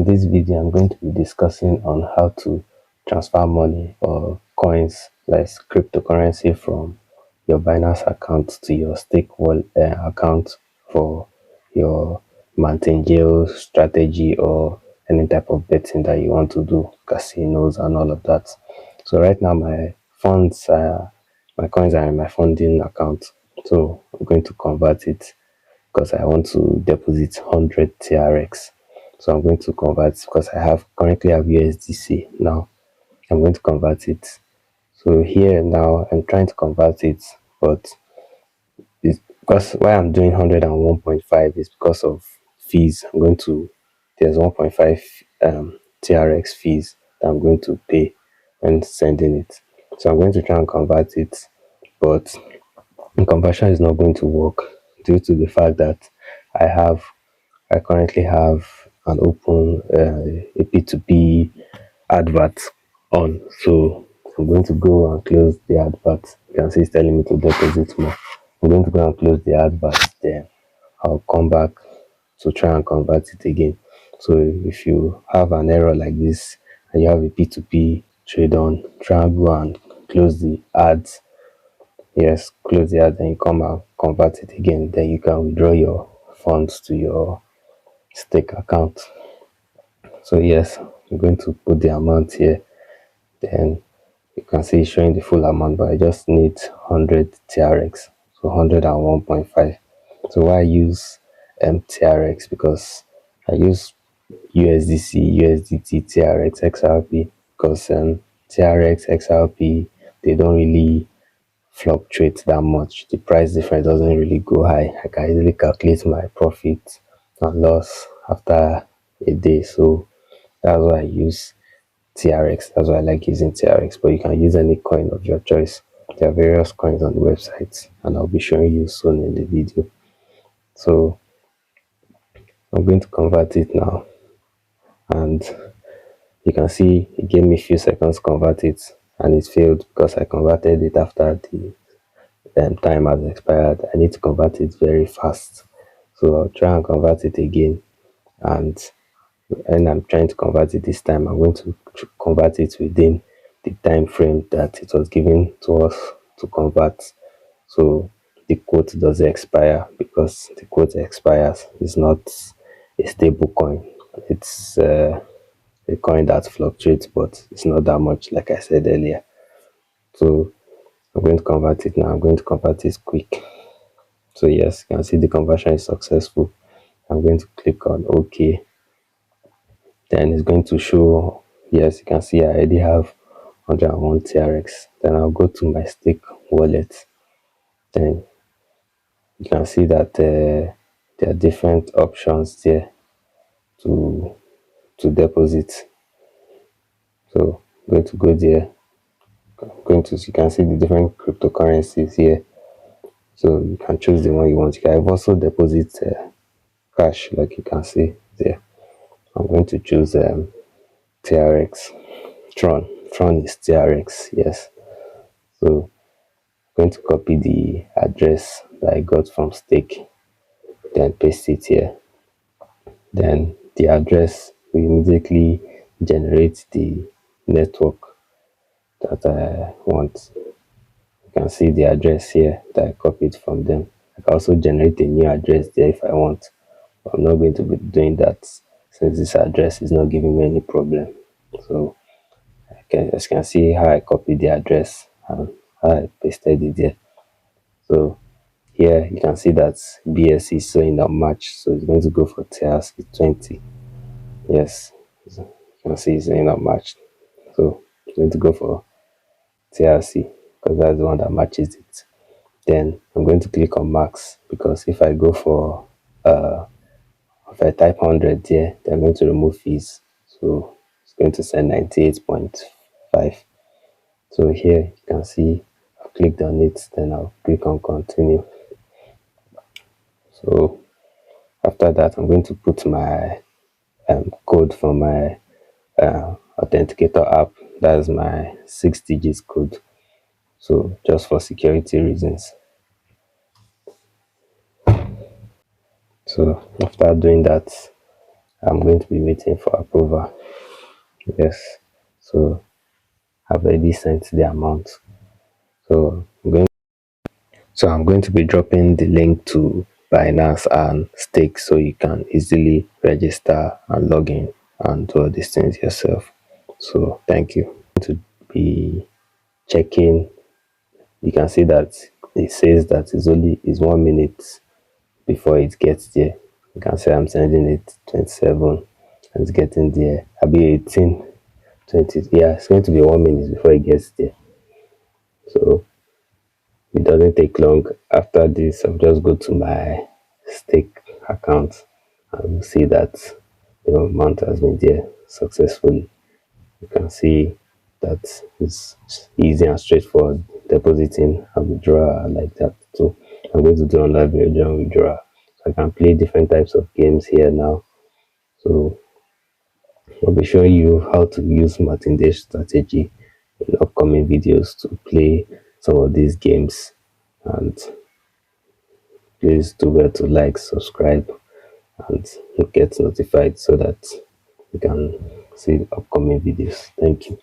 In this video, I'm going to be discussing on how to transfer money or coins like cryptocurrency from your Binance account to your stake wallet account for your mountain jail strategy or any type of betting that you want to do, casinos and all of that. So right now my funds, my coins are in my funding account. So I'm going to convert it because I want to deposit 100 TRX. So I'm going to convert because I have currently have USDC now. I'm going to convert it. So here now I'm trying to convert it, but it's because why I'm doing 101.5 is because of fees. There's 1.5 TRX fees that I'm going to pay when sending it. So I'm going to try and convert it, but the conversion is not going to work due to the fact that I currently have an open a P2P advert on. So I'm going to go and close the advert. You can see it's telling me to deposit more. I'm going to go and close the advert, then I'll come back to try and convert it again. So if you have an error like this and you have a P2P trade on, try and go and close the ads. Yes, close the ad, then you come and convert it again. Then you can withdraw your funds to your stake account. So yes, I'm going to put the amount here. Then you can see it's showing the full amount, but I just need 100 TRX, so 101.5. So why I use TRX? Because I use USDC, USDT, TRX, XRP, because TRX, XRP, they don't really fluctuate that much. The price difference doesn't really go high. I can easily calculate my profit and loss after a day. So that's why I use TRX. That's why I like using TRX. But you can use any coin of your choice. There are various coins on the website, and I'll be showing you soon in the video. So I'm going to convert it now, and you can see it gave me a few seconds to convert it, and it failed because I converted it after the time has expired. I need to convert it very fast. So I'll try and convert it again, and I'm trying to convert it this time, I'm going to convert it within the time frame that it was given to us to convert. So the quote doesn't expire, because the quote expires. It's not a stable coin. It's a coin that fluctuates, but it's not that much, like I said earlier. So I'm going to convert it now. I'm going to convert it quick. So yes, you can see the conversion is successful. I'm going to click on OK. Then it's going to show, yes, you can see I already have 101 TRX. Then I'll go to my stake wallet. Then you can see that there are different options there to deposit. So I'm going to go there. You can see the different cryptocurrencies here. So you can choose the one you want. You can also deposit cash, like you can see there. I'm going to choose TRX. Tron. Tron is TRX, yes. So I'm going to copy the address that I got from stake, then paste it here. Then the address will immediately generate the network that I want. You can see the address here that I copied from them. I can also generate a new address there if I want. But I'm not going to be doing that since this address is not giving me any problem. So as you can see how I copied the address and how I pasted it there. So here you can see that BSC is showing a match, so it's going to go for TRC 20. Yes, you can see it's showing a match. So it's going to go for TRC because that's the one that matches it. Then I'm going to click on max, because if I go for if I type 100 here, they're going to remove fees. So it's going to send 98.5. So here you can see I've clicked on it, then I'll click on continue. So after that, I'm going to put my code for my authenticator app. That's my 6 digits code. So just for security reasons. So after doing that, I'm going to be waiting for approval. Yes. So I've already sent the amount. So I'm going to be dropping the link to Binance and Stake so you can easily register and log in and do all these things yourself. So thank you. To be checking, you can see that it says that it's 1 minute before it gets there. You can say I'm sending it 27 and it's getting there. I'll be 18, 20. Yeah, it's going to be 1 minute before it gets there. So it doesn't take long. After this, I'll just go to my stake account and we'll see that the amount has been there successfully. You can see that it's easy and straightforward depositing and withdrawal like that. So I'm going to do online withdrawal. So I can play different types of games here now. So I'll be showing you how to use Martin strategy in upcoming videos to play some of these games. And please do well to like, subscribe, and get notified so that you can see upcoming videos. Thank you.